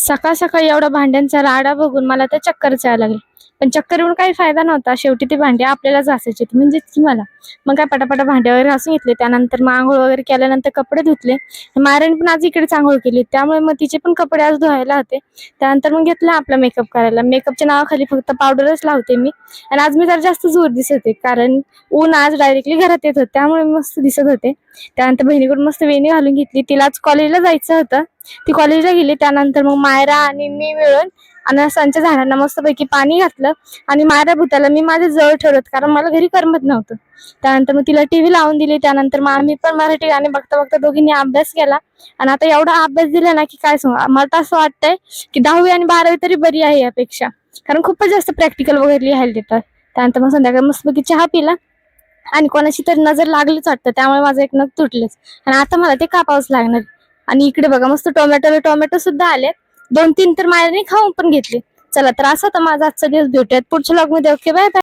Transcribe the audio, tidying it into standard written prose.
सकाळ सकाळी एवढा भांड्यांचा राडा बघून मला तर चक्करच यायला लागली. पण चक्कर येऊन काही फायदा नव्हता. शेवटी ते भांडे आपल्यालाच घासायचे म्हणजेच की मला. मग काय पटापटा भांडे वगैरे घासून घेतले. त्यानंतर मग आंघोळ वगैरे केल्यानंतर कपडे धुतले. मायराने पण आज इकडेच आंघोळ केली, त्यामुळे मग तिचे पण कपडे आज धुवायला होते. त्यानंतर मग घेतला आपला मेकअप करायला. मेकअपच्या नावाखाली फक्त पावडरच लावते मी. आणि आज मी जरा जास्त जोर दिसत होते, कारण ऊन आज डायरेक्टली घरात येत होतं, त्यामुळे मस्त दिसत होते. त्यानंतर बहिणीकडून मस्त वेणी घालून घेतली. तिला आज कॉलेजला जायचं होतं, ती कॉलेजला गेली. त्यानंतर मग मायरा आणि मी मिळून अननसांच्या झाडांना मस्तपैकी पाणी घातलं. आणि मायरा भूताला मी माझ्या जवळ ठेवत, कारण मला घरी करमत नव्हतं. त्यानंतर मग तिला टीव्ही लावून दिली. त्यानंतर मग आम्ही पण मराठी गाणे बघता बघता दोघींनी अभ्यास केला. आणि आता एवढा अभ्यास दिला ना की काय सांगू, मला तर असं वाटतंय की 10वी आणि 12वी तरी बरी आहे यापेक्षा, कारण खूपच जास्त प्रॅक्टिकल वगैरे लिहायला देतात. त्यानंतर मग संध्याकाळी मस्तपैकी चहा पिला. आणि कोणाची तरी नजर लागलीच वाटतं, त्यामुळे माझं एक नख तुटलेच. आणि आता मला ते कापावंच लागणार. आणि इकडे बघा मस्त टोमॅटो सुद्धा आले, 2-3 तर मायाने खाऊन पण घेतले. चला तर असा तर माझा आजचा दिवस. भेटूयात पुढच्या व्लॉग मध्ये. Okay, bye bye.